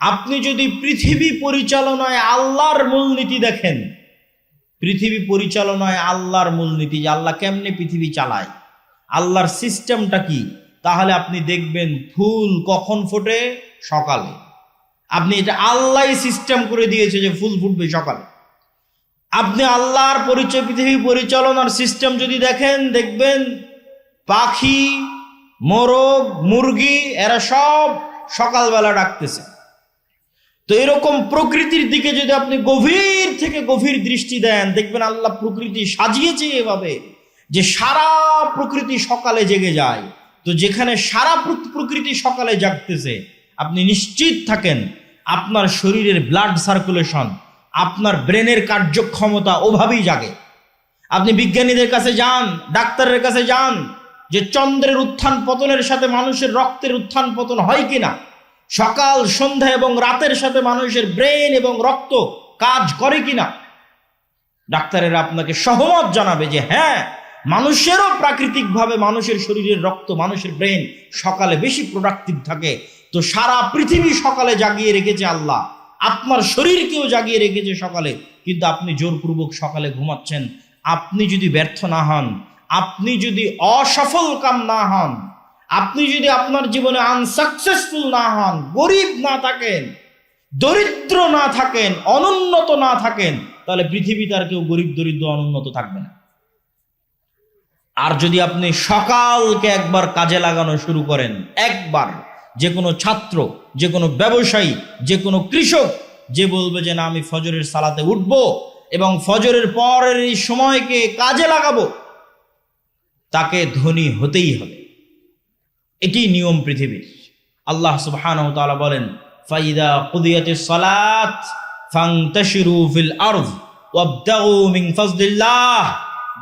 আপনি যদি পৃথিবী পরিচালনায় আল্লাহর মূলনীতি দেখেন, পৃথিবী পরিচালনায় আল্লাহর মূলনীতি, যে আল্লাহ কেমনে পৃথিবী চালায়, আল্লাহর সিস্টেমটা কি, তাহলে আপনি দেখবেন ফুল কখন ফোটে? সকালে। আপনি এটা আল্লাহ সিস্টেম করে দিয়েছে যে ফুল ফুটবে সকালে। আপনি আল্লাহর পরিচয় পৃথিবী পরিচালনার সিস্টেম যদি দেখেন, দেখবেন পাখি, মোরগ, মুরগি এরা সব সকালবেলা ডাকতেছে। তো এরকম প্রকৃতির দিকে যদি আপনি গভীর থেকে গভীর দৃষ্টি দেন, দেখবেন আল্লাহ প্রকৃতি সাজিয়েছে এভাবে যে সারা প্রকৃতি সকালে জেগে যায়। তো যেখানে সারা প্রকৃতি সকালে জাগতেছে, আপনি নিশ্চিত থাকেন আপনার শরীরের ব্লাড সার্কুলেশন, আপনার ব্রেনের কার্যক্ষমতা ওভাবেই জাগে। আপনি বিজ্ঞানীদের কাছে যান, ডাক্তারের কাছে যান, যে চন্দ্রের উত্থান পতনের সাথে মানুষের রক্তের উত্থান পতন হয় কিনা, সকাল সন্ধ্যা এবং রাতের সাথে মানুষের ব্রেন এবং রক্ত কাজ করে কিনা, ডাক্তারেরা আপনাকে সহমত জানাবে যে হ্যাঁ, মানুষেরও প্রাকৃতিকভাবে মানুষের শরীরের রক্ত, মানুষের ব্রেন সকালে বেশি প্রোডাক্টিভ থাকে। তো সারা পৃথিবী সকালে জাগিয়ে রেখেছে আল্লাহ, আপনার শরীরকেও জাগিয়ে রেখেছে সকালে, কিন্তু আপনি জোরপূর্বক সকালে ঘুমাচ্ছেন। আপনি যদি ব্যর্থ না হন, আপনি যদি অসফল কাম না হন, আপনি যদি আপনার জীবনে আনসাকসেসফুল না হন, গরিব না থাকেন, দরিদ্র না থাকেন, অনুন্নত না থাকেন, তাহলে পৃথিবীতে আর কেউ গরিব, দরিদ্র, অনুন্নত থাকবে না। আর যদি আপনি সকালকে একবার কাজে লাগানো শুরু করেন, একবার, যে কোনো ছাত্র, যে কোনো ব্যবসায়ী, যে কোনো কৃষক, যে বলবে যে না আমি ফজরের সালাতে উঠব এবং ফজরের পরের এই সময়কে কাজে লাগাবো, তাকে ধনী হতেই হবে। এটি নিয়ম পৃথিবীর। আল্লাহ সুবহানাহু ওয়া তাআলা বলেন, ফাইদা কুদিয়াতিস সালাত ফান্তাশিরু ফিল আরদ ওয়াবতাগু মিন ফাজলিল্লাহ।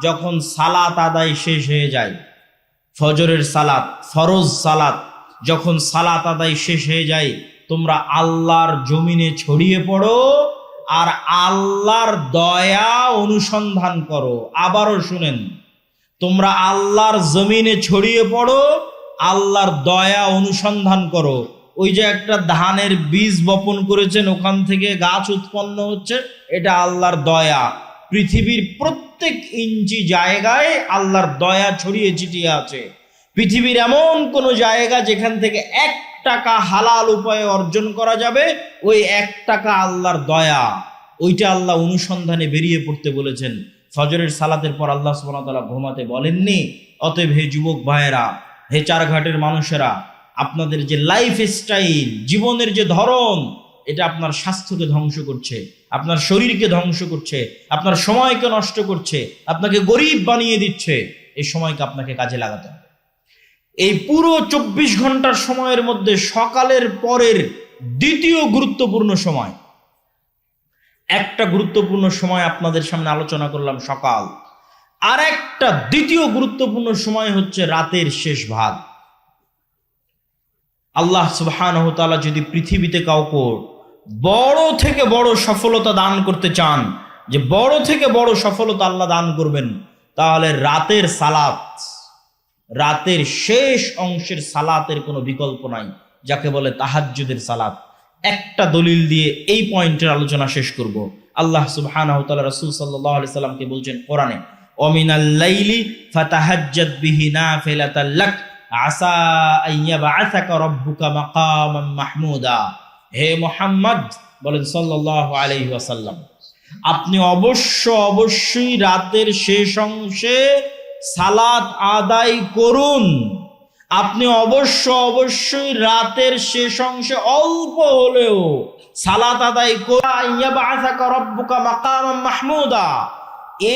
যখন সালাত আদায় শেষ হয়ে যায়, ফজরের সালাত, ফরজ সালাত, যখন সালাত আদায় শেষ হয়ে যায়, তোমরা আল্লাহর জমিনে ছড়িয়ে পড়ো আর আল্লাহর দয়া অনুসন্ধান করো। আবারও শুনেন, তোমরা আল্লাহর জমিনে ছড়িয়ে পড়ো, আল্লাহর দয়া অনুসন্ধান করো। ওই যে একটা ধানের বীজ বপন করেছেন, ওখান থেকে গাছ উৎপন্ন হচ্ছে, এটা আল্লাহর দয়া। পৃথিবীর প্রত্যেক ইঞ্চি জায়গায় আল্লাহর দয়া ছড়িয়ে ছিটিয়ে আছে। পৃথিবীর এমন কোন জায়গা যেখান থেকে 1 টাকা হালাল উপায়ে অর্জন করা যাবে, ওই 1 টাকা আল্লাহর দয়া, ওইটা আল্লাহ অনুসন্ধানে বেরিয়ে পড়তে বলেছেন। ফজরের সালাতের পর আল্লাহ সুবহানাহু ওয়া তাআলা ঘুমাতে বলেননি। অতএব হে যুবক ভাইয়েরা, হে চারঘাটের মানুষেরা, আপনাদের যে লাইফ স্টাইল, জীবনের যে ধরন, এটা আপনার স্বাস্থ্যকে ধ্বংস করছে, আপনার শরীরকে ধ্বংস করছে, আপনার সময়কে নষ্ট করছে, আপনাকে গরিব বানিয়ে দিচ্ছে। এই সময়কে আপনাকে কাজে লাগাতে হবে। এই পুরো 24 ঘন্টার সময়ের মধ্যে সকালের পরের দ্বিতীয় গুরুত্বপূর্ণ সময়, একটা গুরুত্বপূর্ণ সময় আপনাদের সামনে আলোচনা করলাম সকাল, আর একটা দ্বিতীয় গুরুত্বপূর্ণ সময় হচ্ছে রাতের শেষ ভাগ। আল্লাহ সুবহানাহু ওয়া তাআলা যদি পৃথিবীতে কাউকে বড় থেকে বড় সফলতা দান করতে চান, যে বড় থেকে বড় সফলতা আল্লাহ দান করবেন, তাহলে রাতের সালাত, রাতের শেষ অংশের সালাতের কোনো বিকল্প নাই, যাকে বলে তাহাজ্জুদের সালাত। একটা দলিল দিয়ে এই পয়েন্টের আলোচনা শেষ করব। আল্লাহ সুবহানাহু ওয়া তাআলা রাসূল সাল্লাল্লাহু আলাইহি সাল্লামকে বলছেন কোরআনে, ওমিনাল লাইলি ফাতাহাজ্জাদ বিহি নাফিলাতাল লাক আসা আইয়াবআসাকা রাব্বুকা মাকামান মাহমুদা। হে মুহাম্মদ বলেন সাল্লাল্লাহু আলাইহি ওয়াসাল্লাম, আপনি অবশ্যই রাতের শেষ অংশে সালাত আদায় করুন। আপনি অবশ্যই রাতের শেষ অংশে অল্প হলেও সালাত আদায় করুন। আইয়াবআসাকা রাব্বুকা মাকামান মাহমুদা।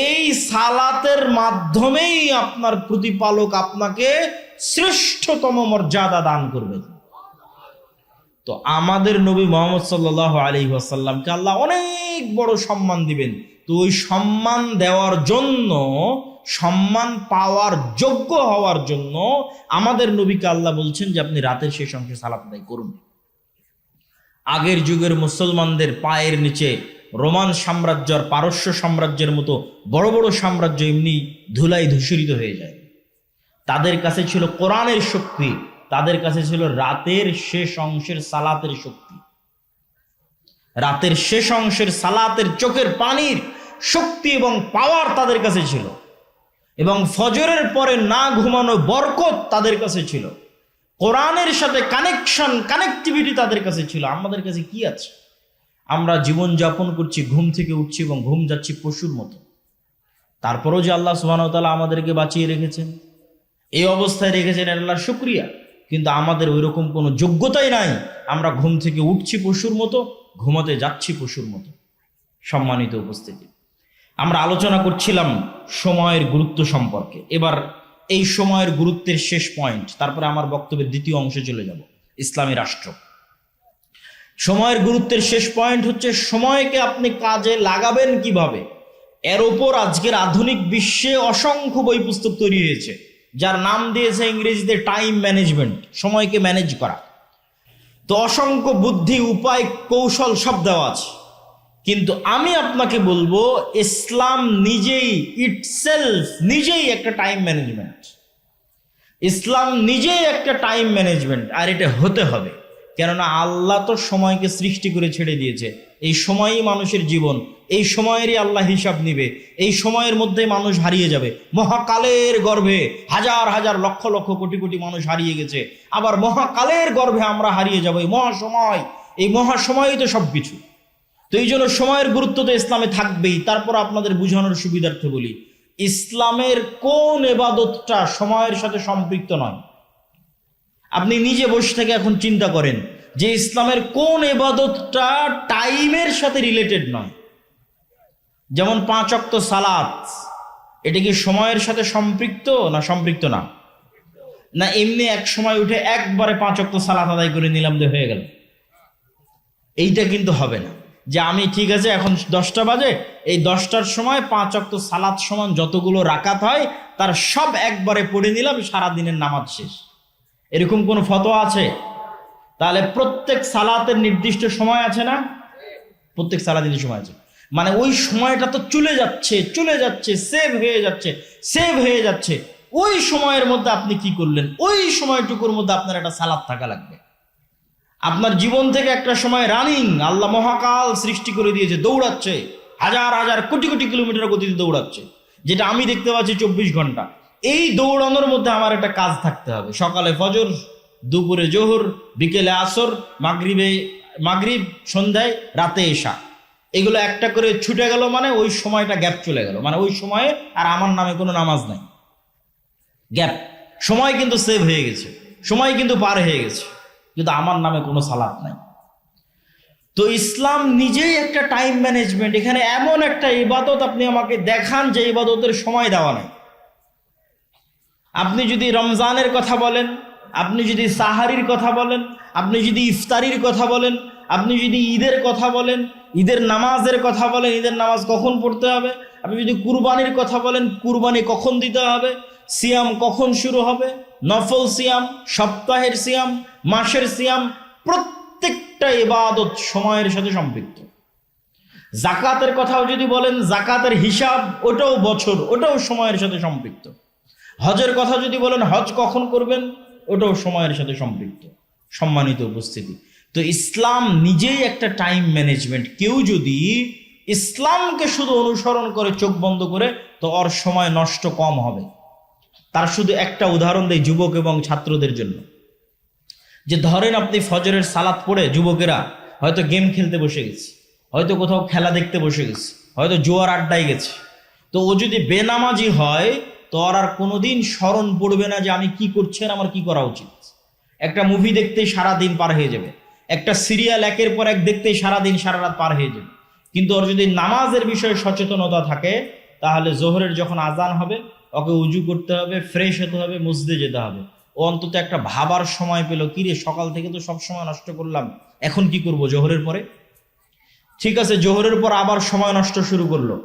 এই সালাতের মাধ্যমেই আপনার প্রতিপালক আপনাকে শ্রেষ্ঠতম মর্যাদা দান করবেন। তো আমাদের নবী মুহাম্মদ সাল্লাল্লাহু আলাইহি ওয়াসাল্লামকে আল্লাহ অনেক বড় সম্মান দিবেন। তো ওই সম্মান দেওয়ার জন্য, সম্মান পাওয়ার যোগ্য হওয়ার জন্য আমাদের নবীকে আল্লাহ বলছেন যে আপনি রাতের শেষ অংশে সালাত আদায় করুন। আগের যুগের মুসলমানদের পায়ের নিচে রোমান সাম্রাজ্য আর পারস্য সাম্রাজ্যের মতো বড় বড় সাম্রাজ্য এমনি ধুলায় ধূসরিত হয়ে যায়। তাদের কাছে ছিল কোরআনের শক্তি, তাদের কাছে ছিল রাতের শেষ অংশের সালাতের শক্তি। রাতের শেষ অংশের সালাতের চোখের পানির শক্তি এবং পাওয়ার তাদের কাছে ছিল, এবং ফজরের পরে না ঘুমানো বরকত তাদের কাছে ছিল, কোরআনের সাথে কানেক্টিভিটি তাদের কাছে ছিল। আমাদের কাছে কি আছে? আমরা জীবন যাপন করছি, ঘুম থেকে উঠছি এবং ঘুম যাচ্ছি পশুর মতো। তারপরেও যে আল্লাহ সুবহানাহু ওয়া তাআলা আমাদেরকে বাঁচিয়ে রেখেছেন, এই অবস্থায় রেখেছেন, আল্লাহর শুকরিয়া। কিন্তু আমাদের ওই রকম কোনো যোগ্যতাই নাই। আমরা ঘুম থেকে উঠছি পশুর মতো, ঘুমাতে যাচ্ছি পশুর মতো। সম্মানিত উপস্থিতি, আমরা আলোচনা করছিলাম সময়ের গুরুত্ব সম্পর্কে। এবার এই সময়ের গুরুত্বের শেষ পয়েন্ট, তারপরে আমার বক্তব্যের দ্বিতীয় অংশে চলে যাব, ইসলামী রাষ্ট্র। সময়ের গুরুত্বের শেষ পয়েন্ট হচ্ছে সময়কে আপনি কাজে লাগাবেন কিভাবে। এর ওপর আজকের আধুনিক বিশ্বে অসংখ্য বই পুস্তক তৈরি হয়েছে, যার নাম দিয়েছে ইংরেজিতে টাইম ম্যানেজমেন্ট, সময়কে ম্যানেজ করা। তো অসংখ্য বুদ্ধি, উপায়, কৌশল সব দেওয়া আছে। কিন্তু আমি আপনাকে বলবো, ইসলাম নিজেই একটা টাইম ম্যানেজমেন্ট। ইসলাম নিজেই একটা টাইম ম্যানেজমেন্ট, আর এটা হতে হবে। কেননা আল্লাহ তো সময়কে সৃষ্টি করে ছেড়ে দিয়েছে। এই সময়ই মানুষের জীবন, এই সময়েরই আল্লাহ হিসাব নিবে। এই সময়ের মধ্যে মানুষ হারিয়ে যাবে। মহাকালের গর্ভে হাজার হাজার লক্ষ লক্ষ কোটি কোটি মানুষ হারিয়ে গেছে, আবার মহাকালের গর্ভে আমরা হারিয়ে যাবো। এই মহাসময়ই তো সব কিছু। তো এই জন্য সময়ের গুরুত্ব তো ইসলামে থাকবেই। তারপর আপনাদের বুঝানোর সুবিধার্থে বলি, ইসলামের কোন ইবাদতটা সময়ের সাথে সম্পৃক্ত নয়? আপনি নিজে বসে থেকে এখন চিন্তা করেন যে ইসলামের কোন ইবাদতটা টাইমের সাথে রিলেটেড নয়। যেমন 5 ওয়াক্ত সালাত, এটা কি সময়ের সাথে সম্পৃক্ত না সম্পৃক্ত না? না এমনি এক সময় উঠে একবারে 5 ওয়াক্ত সালাত আদায় করে নিলাম যে হয়ে গেল, এইটা কিন্তু হবে না। যে আমি ঠিক আছে এখন 10টা বাজে, এই 10টার সময় 5 ওয়াক্ত সালাত সমান যতগুলো রাকাত হয় তার সব একবারে পড়ে নিলাম, সারা দিনের নামাজ শেষ। এরকম কোন ফতোয়া আছে? তাহলে প্রত্যেক সালাতের নির্দিষ্ট সময় আছে না? প্রত্যেক সালাতের সময় আছে, মানে ওই সময়টা তো চলে যাচ্ছে, সেভ হয়ে যাচ্ছে। ওই সময়ের মধ্যে আপনি কি করলেন? ওই সময়টুকুর মধ্যে আপনার একটা সালাত থাকা লাগবে। আপনার জীবন থেকে একটা সময় রানিং, আল্লাহ মহাকাল সৃষ্টি করে দিয়েছে, দৌড়াচ্ছে, হাজার হাজার কোটি কোটি কিলোমিটার গতিতে দৌড়াচ্ছে, যেটা আমি দেখতে পাচ্ছি 24 ঘন্টা। এই দৌড়ানোর মধ্যে আমার একটা কাজ থাকতে হবে। সকালে ফজর, দুপুরে জোহর, বিকেলে আসর, মাগরিব, সন্ধ্যায়, রাতে এশা, এগুলো একটা করে ছুটে গেল, মানে ওই সময়টা গ্যাপ চলে গেল, মানে ওই সময়ে আর আমার নামে কোনো নামাজ নাই, গ্যাপ। সময় কিন্তু সেভ হয়ে গেছে, সময় কিন্তু পার হয়ে গেছে, কিন্তু আমার নামে কোনো সালাত নাই। তো ইসলাম নিজেই একটা টাইম ম্যানেজমেন্ট। এখানে এমন একটা ইবাদত আপনি আমাকে দেখান যে ইবাদতের সময় দেওয়া নাই। আপনি যদি রমজানের কথা বলেন, আপনি যদি সাহারির কথা বলেন, আপনি যদি ইফতারির কথা বলেন, আপনি যদি ঈদের কথা বলেন, ঈদের নামাজের কথা বলেন, ঈদের নামাজ কখন পড়তে হবে, আপনি যদি কুরবানির কথা বলেন, কুরবানি কখন দিতে হবে, সিয়াম কখন শুরু হবে, নফল সিয়াম, সপ্তাহের সিয়াম, মাসের সিয়াম, প্রত্যেকটা ইবাদত সময়ের সাথে সম্পৃক্ত। জাকাতের কথাও যদি বলেন, জাকাতের হিসাব, ওটাও বছর, ওটাও সময়ের সাথে সম্পৃক্ত। হজের কথা যদি বলেন, হজ কখন করবেন, ওটাও সময়ের সাথে সম্পৃক্ত। সম্মানিত উপস্থিতি, তো ইসলাম নিজেই একটা টাইম ম্যানেজমেন্ট। কেউ যদি ইসলামকে শুধু অনুসরণ করে চোখ বন্ধ করে, তো ওর সময় নষ্ট কম হবে। তার শুধু একটা উদাহরণ দেয় যুবক এবং ছাত্রদের জন্য, যে ধরেন আপনি ফজরের সালাত পড়ে যুবকেরা হয়তো গেম খেলতে বসে গেছে, হয়তো কোথাও খেলা দেখতে বসে গেছে, হয়তো জুয়ার আড্ডায় গেছে। তো ও যদি বেনামাজি হয়, তো ওর আর কোনোদিন স্মরণ পড়বে না যে আমি কি করছি আর আমার কি করা উচিত। একটা মুভি দেখতেই সারাদিন পার হয়ে যাবে, একটা সিরিয়াল একের পর এক দেখতেই সারাদিন সারা রাত পার হয়ে যাবে। কিন্তু ওর যদি নামাজের বিষয়ে সচেতনতা থাকে, তাহলে জোহরের যখন আজান হবে, ওকে উজু করতে হবে, ফ্রেশ হতে হবে, মসজিদে যেতে হবে। ও অন্তত একটা ভাবার সময় পেল, কিরে সকাল থেকে তো সব সময় নষ্ট করলাম, এখন কি করব জোহরের পরে। ঠিক আছে, জোহরের পর আবার সময় নষ্ট শুরু করলো,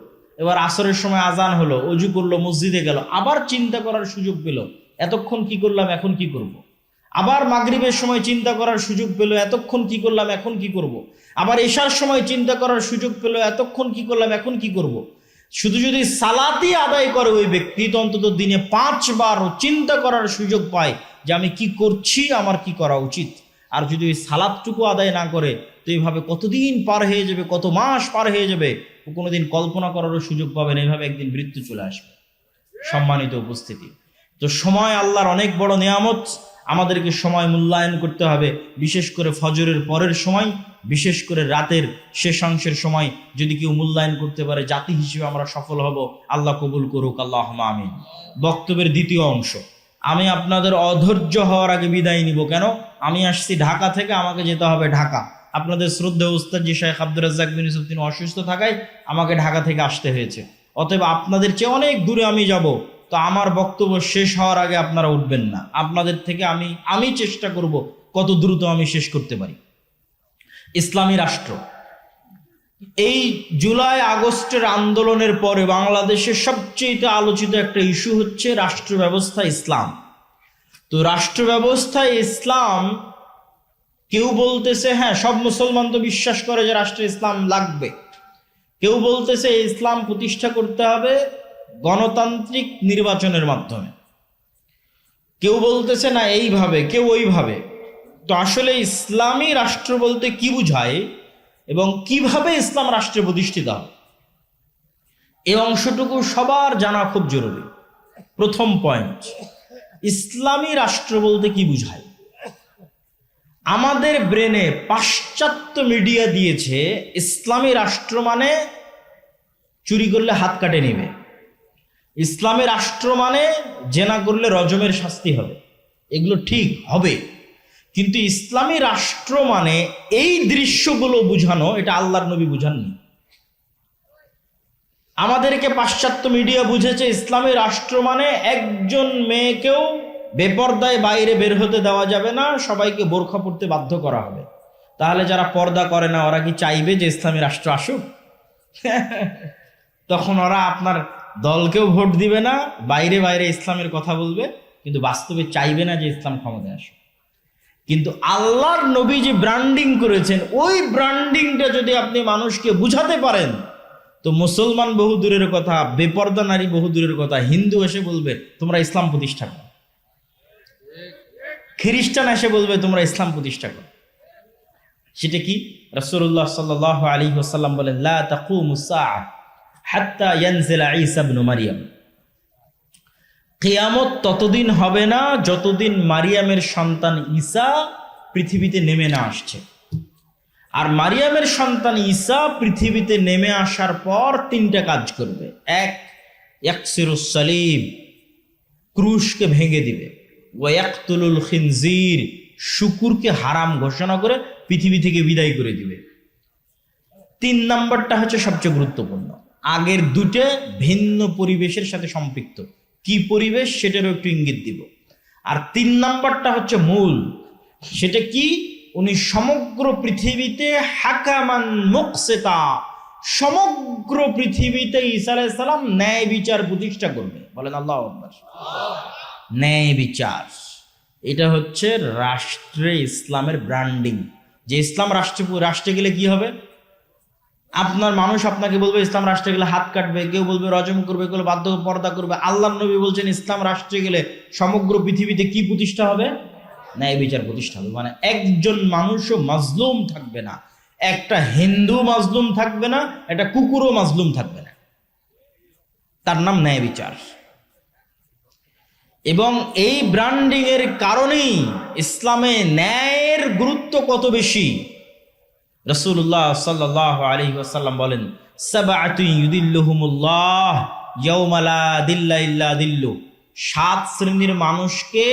এবার আসরের সময় আজান হলো, উজু করলো, মসজিদে গেল, আবার চিন্তা করার সুযোগ পেল, এতক্ষণ কি করলাম, এখন কি করব। আবার মাগরিবের সময় চিন্তা করার সুযোগ পেল, এতক্ষণ কি করলাম, এখন কি করব। আবার এশার সময় চিন্তা করার সুযোগ পেল, এতক্ষণ কি করলাম, এখন কি করব। শুধু যদি সালাতই আদায় করে ওই ব্যক্তি, তো অন্তত দিনে 5 বার চিন্তা করার সুযোগ পায় যে আমি কি করছি, আমার কি করা উচিত। আর যদি ওই সালাতটুকু আদায় না করে, তো এইভাবে কতদিন পার হয়ে যাবে, কত মাস পার হয়ে যাবে, ও কোনোদিন কল্পনা করারও সুযোগ পাবে না। এইভাবে একদিন মৃত্যু চলে আসবে। সম্মানিত উপস্থিতি, তো সময় আল্লাহর অনেক বড় নিয়ামত। আমাদেরকে সময় মূল্যায়ন করতে হবে, বিশেষ করে ফজরের পরের সময়, বিশেষ করে রাতের শেষাংশের সময় যদি কেউ মূল্যায়ন করতে পারে, জাতি হিসেবে আমরা সফল হব। আল্লাহ কবুল করুক, আল্লাহুম্মা আমিন। বক্তব্যের দ্বিতীয় অংশ। আমি আপনাদের অধৈর্য হওয়ার আগে বিদায় নিব। কেন? আমি আসছি ঢাকা থেকে, আমাকে যেতে হবে ঢাকা। আপনাদের শ্রদ্ধেয় উস্তাদ জি শেখ আব্দুর রাজ্জাক বিন ইউসুফ তিনি অসুস্থ থাকায় আমাকে ঢাকা থেকে আসতে হয়েছে। অতএব আপনাদের চেয়ে অনেক দূরে আমি যাব, তো আমার বক্তব্য শেষ হওয়ার আগে আপনারা উঠবেন না। আপনাদের থেকে আমি চেষ্টা করব কত দ্রুত আমি শেষ করতে পারি। ইসলামী রাষ্ট্র, এই জুলাই আগস্টের আন্দোলনের পরে বাংলাদেশের সবচেয়ে আলোচিত একটা ইস্যু হচ্ছে রাষ্ট্র ব্যবস্থা ইসলাম। তো রাষ্ট্র ব্যবস্থায় ইসলাম, কেউ বলতেছে হ্যাঁ সব মুসলমান তো বিশ্বাস করে যে রাষ্ট্রে ইসলাম লাগবে, কেউ বলতেছে ইসলাম প্রতিষ্ঠা করতে হবে গণতান্ত্রিক নির্বাচনের মাধ্যমে, কেউ বলতেছে না এইভাবে, কেউ ওইভাবে। তো আসলে ইসলামী রাষ্ট্র বলতে কি বুঝায় এবং কিভাবে ইসলাম রাষ্ট্রে প্রতিষ্ঠিত হয়, এই অংশটুকু সবার জানা খুব জরুরি। প্রথম পয়েন্ট, ইসলামী রাষ্ট্র বলতে কি বুঝায়। আমাদের ব্রেনে পাশ্চাত্য মিডিয়া দিয়েছে ইসলামী রাষ্ট্র মানে চুরি করলে হাত কাটে নেবে, ইসলামী রাষ্ট্র মানে জেনা করলে রজমের শাস্তি হবে। এগুলো ঠিক হবে, কিন্তু ইসলামী রাষ্ট্র মানে এই দৃশ্যগুলো বুঝানো, এটা আল্লাহর নবী বুঝাননি। আমাদেরকে পাশ্চাত্য মিডিয়া বুঝেছে ইসলামী রাষ্ট্র মানে একজন মেয়েকেও বেপর্দায় বাইরে বের হতে দেওয়া যাবে না, সবাইকে বোরখা পরতে বাধ্য করা হবে। তাহলে যারা পর্দা করে না ওরা কি চাইবে যে ইসলামী রাষ্ট্র আসুক? তখন ওরা আপনার দলকেও ভোট দিবে না, বাইরে বাইরে ইসলামের কথা বলবে, কিন্তু বাস্তবে চাইবে না যে ইসলাম ক্ষমতায় আসুক। কিন্তু আল্লাহর নবী যে ব্র্যান্ডিং করেছেন, ওই ব্র্যান্ডিংটা যদি আপনি মানুষকে বুঝাতে পারেন, তো মুসলমান বহু দূরের কথা, বেপর্দা নারী বহু দূরের কথা, হিন্দু এসে বলবে তোমরা ইসলাম প্রতিষ্ঠা করো, খ্রিস্টান এসে বলবে তোমরা ইসলাম প্রতিষ্ঠা করো। সেটা কি? রাসূলুল্লাহ সাল্লাল্লাহু আলাইহি ওয়াসাল্লাম বলেন, লা তাকুমুস সাআহ হাত্তা ইয়ানজিলা ঈসা ইবনে মারইয়াম। কিয়ামত ততদিন হবে না যতদিন মারিয়ামের সন্তান ঈসা পৃথিবীতে নেমে না আসছে। আর মারিয়ামের সন্তান ঈসা পৃথিবীতে নেমে আসার পর তিনটা কাজ করবে। এক, ইয়াকসিরুস সালিব, ক্রুশকে ভেঙে দিবে। ওয়া ইয়াকতুলুল খিনজির, শুকুরকে হারাম ঘোষণা করে পৃথিবী থেকে বিদায় করে দিবে। তিন নাম্বারটা হচ্ছে সবচেয়ে গুরুত্বপূর্ণ। আগের দুটো ভিন্ন পরিবেশের সাথে সম্পৃক্ত, কি পরিবেশ সেটারও একটু ইঙ্গিত দিব। আর তিন নাম্বারটা হচ্ছে মূল, সেটা কি? উনি সমগ্র পৃথিবীতে হাকামান মুকসিতা, সমগ্র পৃথিবীতে ঈসা আলাইহিস সালাম ন্যায় বিচার প্রতিষ্ঠা করবে। বলেন আল্লাহু আকবার। ন্যায় বিচার, এটা হচ্ছে রাষ্ট্রে ইসলামের ব্র্যান্ডিং। যে ইসলাম রাষ্ট্রে গেলে কি হবে? আপনার মানুষ আপনাকে বলবে ইসলাম রাষ্ট্রে গেলে হাত কাটবে, কেউ বলবে রজম করবে, কেউ বাধ্য পর্দা করবে। আল্লাহর নবী বলছেন ইসলাম রাষ্ট্রে গেলে সমগ্র পৃথিবীতে কি প্রতিষ্ঠা হবে? ন্যায় বিচার প্রতিষ্ঠা হবে। মানে একজন মানুষও মাজলুম থাকবে না, একটা হিন্দু মাজলুম থাকবে না, একটা কুকুরও মাজলুম থাকবে না। তার নাম ন্যায় বিচার। এবং এই ব্র্যান্ডিং এর কারণেই ইসলামে ন্যায়ের গুরুত্ব কত বেশি। রাসূলুল্লাহ সাল্লাল্লাহু আলাইহি ওয়াসাল্লাম বলেন, সাবআতুন ইউদিল্লুহুমুল্লাহ ইয়াওমা লা দিল্লা ইল্লা দিল্লু। 7 শ্রেণীর মানুষকে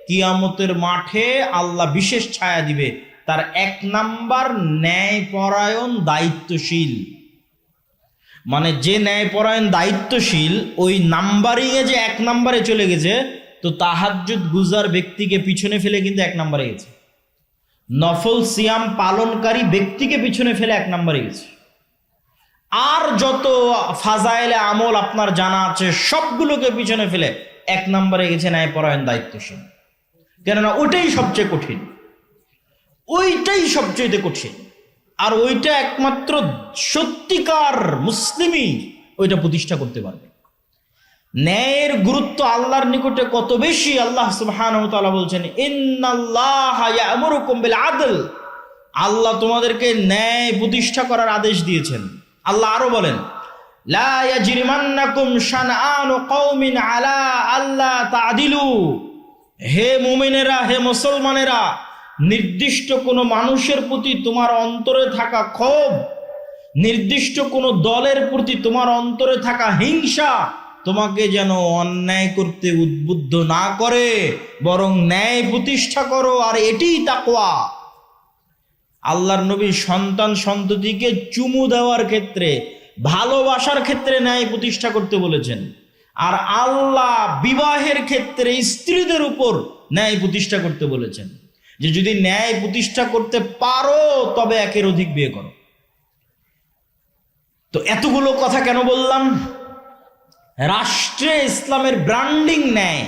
কিয়ামতের মাঠে আল্লাহ বিশেষ ছায়া দিবে। তার 1 নাম্বার ন্যায়পরায়ণ দায়িত্বশীল। মানে যে ন্যায়পরায়ণ দায়িত্বশীল, ওই নাম্বারিং এ যে 1 নাম্বারে চলে গেছে, তো তাহাজ্জুদ গুজার ব্যক্তিকে পিছনে ফেলে কিন্তু 1 নাম্বারে গেছে। নফল সিয়াম পালনকারী ব্যক্তিকে পিছনে ফেলে 1 নাম্বারে গেছে। আর যত ফাজাইলে আমল আপনার জানা আছে সবগুলোকে পিছনে ফেলে 1 নাম্বারে গেছে ন্যায়পরায়ণ দায়িত্বশীল। কেননা ওইটাই সবচেয়ে কঠিন, ওইটাই সবচেয়ে কঠিন। আর ওইটা একমাত্র সত্যিকার মুসলিমই ওইটা প্রতিষ্ঠা করতে পারবে। ন্যায়ের গুরুত্ব আল্লাহর নিকটে কত বেশি, আল্লাহ সুবহানাহু ওয়া তাআলা বলছেন, ইন্নাল্লাহা ইয়া'মুরুকুম বিল আদল। আল্লাহ তোমাদেরকে ন্যায় প্রতিষ্ঠা করার আদেশ দিয়েছেন। আল্লাহ আরো বলেন, লা ইয়াজরিমান্নাকুম শানআনু কওমিন আলা আল্লা তা'দিলু, হে মুমিনেরা, হে মুসলমানেরা, নির্দিষ্ট কোনো মানুষের প্রতি তোমার অন্তরে থাকা ক্ষোভ, নির্দিষ্ট কোনো দলের প্রতি তোমার অন্তরে থাকা হিংসা তোমাকে যেন অন্যায় করতে উদ্বুদ্ধ না করে, বরং ন্যায় প্রতিষ্ঠা করো, আর এটিই তাকওয়া। আল্লাহর নবী সন্তান সন্ততিকে চুমু দেওয়ার ক্ষেত্রে, ভালোবাসার ক্ষেত্রে ন্যায় প্রতিষ্ঠা করতে বলেছেন, আর আল্লাহ বিবাহের ক্ষেত্রে স্ত্রীদের উপর ন্যায় প্রতিষ্ঠা করতে বলেছেন, যে যদি ন্যায় প্রতিষ্ঠা করতে পারো তবে একের অধিক বিয়ে করো। তো এতগুলো কথা কেন বললাম? রাষ্ট্রে ইসলামের ব্র্যান্ডিং ন্যায়,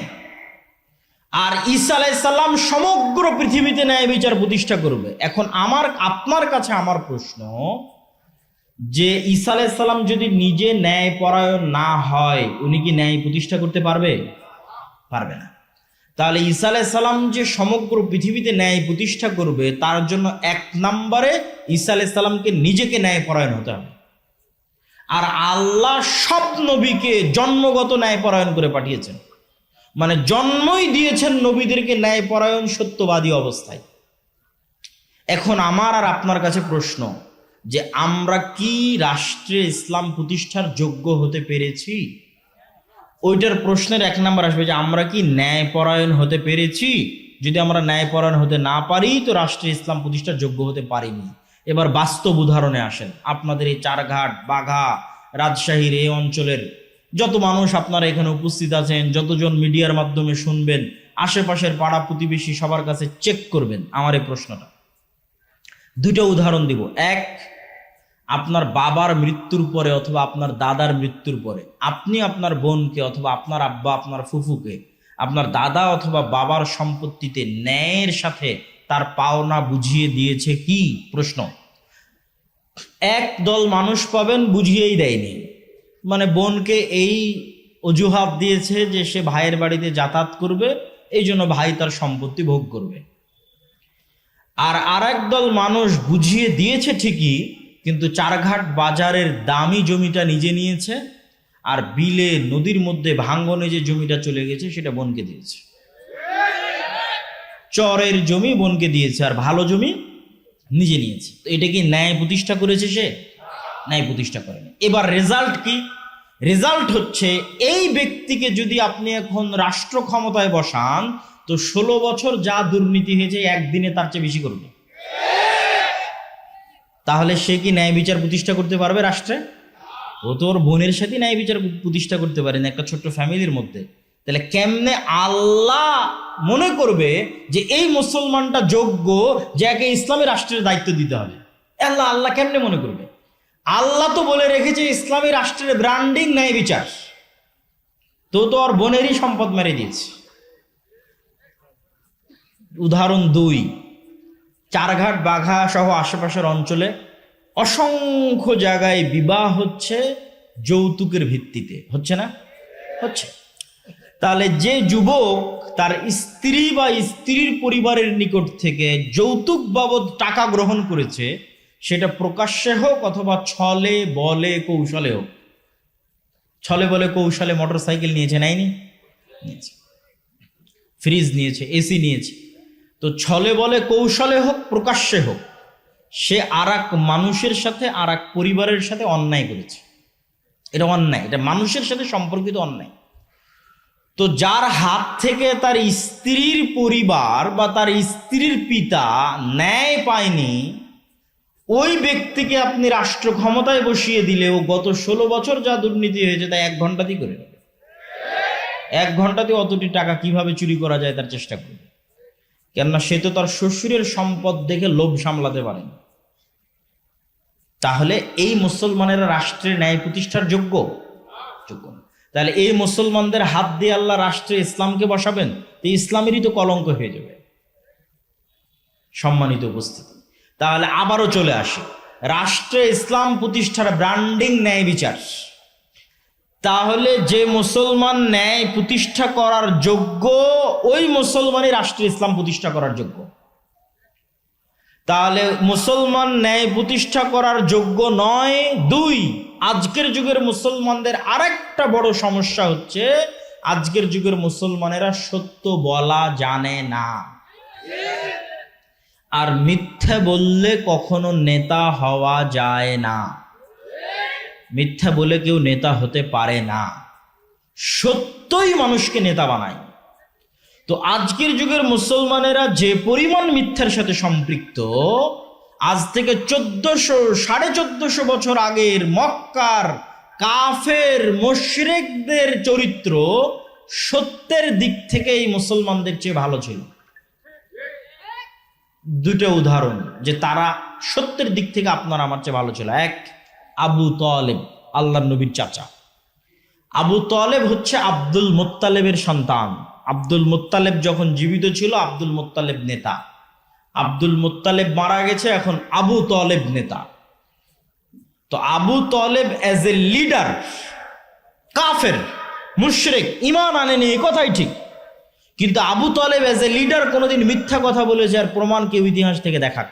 আর ঈসা আলাইহিস সালাম সমগ্র পৃথিবীতে ন্যায় বিচার প্রতিষ্ঠা করবে। এখন আপনার কাছে আমার প্রশ্ন, যে ঈসা আলাইহিস সালাম যদি নিজে ন্যায় পরায়ণ না হয়, উনি কি ন্যায় প্রতিষ্ঠা করতে পারবে? পারবে না। তাহলে ঈসা আলাইহিস সালাম যে সমগ্র পৃথিবীতে ন্যায় প্রতিষ্ঠা করবে, তার জন্য এক নম্বরে ঈসা আলাইহিস সালামকে নিজেকে ন্যায় পরায়ণ হতে হবে। আর আল্লাহ সব নবীকে জন্মগত ন্যায় পরায়ণ করে পাঠিয়েছেন, মানে জন্মই দিয়েছেন নবীদেরকে ন্যায় পরায়ণ সত্যবাদী অবস্থায়। এখন আমার আর আপনার কাছে প্রশ্ন, যে আমরা কি রাষ্ট্রে ইসলাম প্রতিষ্ঠার যোগ্য হতে পেরেছি? ওইটার প্রশ্নের এক নম্বর আসবে যে আমরা কি ন্যায় পরায়ণ হতে পেরেছি। যদি আমরা ন্যায় পরায়ণ হতে না পারি, তো রাষ্ট্রে ইসলাম প্রতিষ্ঠার যোগ্য হতে পারিনি। এবার বাস্তব উদাহরণে আসেন। আপনাদের এই চারঘাট, বাঘা, রাজশাহীর এই অঞ্চলের যত মানুষ আপনারা এখানে উপস্থিত আছেন, যতজন মিডিয়ার মাধ্যমে শুনবেন, আশেপাশের পাড়া প্রতিবেশী সবার কাছে চেক করবেন আমার এই প্রশ্নটা। দুটো উদাহরণ দিব। এক, আপনার বাবার মৃত্যুর পরে অথবা আপনার দাদার মৃত্যুর পরে আপনি আপনার বোনকে অথবা আপনার আব্বা, আপনার ফুফুকে আপনার দাদা অথবা বাবার সম্পত্তিতে ন্যায়ের সাথে তার পাওনা বুঝিয়ে দিয়েছে কি? প্রশ্ন। এক দল মানুষ পাবেন বুঝিয়েই দেয়নি, মানে বোনকে এই অজুহাত দিয়েছে যে সে ভাইয়ের বাড়িতে যাতায়াত করবে, এই জন্য ভাই তার সম্পত্তি ভোগ করবে। আর আরেক দল মানুষ বুঝিয়ে দিয়েছে ঠিকই, কিন্তু চারঘাট বাজারের দামি জমিটা নিজে নিয়েছে, আর বিলে নদীর মধ্যে ভাঙ্গনে যে জমিটা চলে গেছে সেটা বোনকে দিয়েছে। চরের জমি বোনকে দিয়েছে, আর ভালো জমি নিজে নিয়েছে। তো এটা কি ন্যায় প্রতিষ্ঠা করেছে? সে ন্যায় প্রতিষ্ঠা করেনি। এবার রেজাল্ট কি? রেজাল্ট হচ্ছে, এই ব্যক্তিকে যদি আপনি এখন রাষ্ট্র ক্ষমতায় বসান, তো 16 বছর যা দুর্নীতি হয়েছে একদিনে তার চেয়ে বেশি করবে। তাহলে সে কি ন্যায় বিচার প্রতিষ্ঠা করতে পারবে রাষ্ট্রে? ও তো ওর বোনের সাথে ন্যায় বিচার প্রতিষ্ঠা করতে পারে না, একটা ছোট্ট ফ্যামিলির মধ্যে। তাহলে কেমনে আল্লাহ মনে করবে যে এই মুসলমানটা যোগ্য যে একে ইসলামী রাষ্ট্রের দায়িত্ব দিতে হবে? আল্লাহ কেমনে মনে করবে? আল্লাহ তো বলে রেখেছে ইসলামী রাষ্ট্রের ব্র্যান্ডিং ন্যায় বিচার। তো ওর বোনেরই সম্পদ মেরে দিয়েছে। উদাহরণ 2, চারঘাট, বাঘা সহ আশেপাশের অঞ্চলে অসংখ্য জায়গায় বিবাহ হচ্ছে যৌতুকের ভিত্তিতে, হচ্ছে না? হচ্ছে। তাহলে যে যুবক তার স্ত্রী বা স্ত্রীর পরিবারের নিকট থেকে যৌতুক বাবদ টাকা গ্রহণ করেছে, সেটা প্রকাশ্যে হোক অথবা ছলে বলে কৌশলে হোক। ছলে বলে কৌশলে মোটরসাইকেল নিয়েছে, নিয়েছে, ফ্রিজ নিয়েছে, এসি নিয়েছে। তো ছলে বলে কৌশলে হোক, প্রকাশ্যে হোক, সে আরেক মানুষের সাথে, আরেক পরিবারের সাথে অন্যায় করেছে। এটা অন্যায়, এটা মানুষের সাথে সম্পর্কিত অন্যায়। তো যার হাত থেকে তার স্ত্রীর পরিবার বা তার স্ত্রীর পিতা ন্যায় পায়নি, ওই ব্যক্তিকে আপনি রাষ্ট্র ক্ষমতায় বসিয়ে দিলেও গত 16 বছর যা দুর্নীতি হয়েছে তা 1 ঘন্টাতেই করে নেবে। 1 ঘন্টাতে অতটি টাকা কিভাবে চুরি করা যায় তার চেষ্টা করবে। কেননা সে তো তার শ্বশুরের সম্পদ দেখে লোভ সামলাতে পারেনি। তাহলে এই মুসলমানেরা রাষ্ট্রের ন্যায় প্রতিষ্ঠার যোগ্য? তাহলে এই মুসলমানদের হাত দিয়ে আল্লাহ রাষ্ট্রে ইসলামকে বসাবেন, তো ইসলামেরই তো কলঙ্ক হয়ে যাবে। সম্মানিত উপস্থিতি, তাহলে আবারও চলে আসে রাষ্ট্রে ইসলাম প্রতিষ্ঠার ব্র্যান্ডিং ন্যায় বিচার। তাহলে যে মুসলমান ন্যায় প্রতিষ্ঠা করার যোগ্য, ওই মুসলমানই রাষ্ট্রে ইসলাম প্রতিষ্ঠা করার যোগ্য। তাহলে মুসলমান ন্যায় প্রতিষ্ঠা করার যোগ্য নয়। 2, আজকের যুগের মুসলমানদের আরেকটা বড় সমস্যা হচ্ছে আজকের যুগের মুসলমানেরা সত্য বলা জানে না, আর মিথ্যা বললে কখনো নেতা হওয়া যায় না। মিথ্যা বলে কেউ নেতা হতে পারে না, সত্যই মানুষকে নেতা বানায়। তো আজকের যুগের মুসলমানেরা যে পরিমাণ মিথ্যার সাথে সম্পৃক্ত, আজ থেকে 1400-1450 বছর আগের মক্কার কাফের মুশরিকদের চরিত্র সত্যের দিক থেকে এই মুসলমানদের চেয়ে ভালো ছিল। 2টা উদাহরণ যে তারা সত্যের দিক থেকে আপনার আমার চেয়ে ভালো ছিল। 1, আবু তালেব, আল্লাহর নবীর চাচা। আবু তালেব হচ্ছে আব্দুল মুত্তালেবের সন্তান। আব্দুল মুত্তালেব যখন জীবিত ছিল আব্দুল মুত্তালেব নেতা, আব্দুল মুত্তালেব মারা গেছে, এখন আবু তালেব নেতা। তো Abu Talib as a leader কাফের মুশরিক, ঈমান আনেনি, এই কথাই ঠিক, কিন্তু Abu Talib as a leader কোনোদিন মিথ্যা কথা বলেছে আর প্রমাণ কেউ ইতিহাস থেকে দেখাক।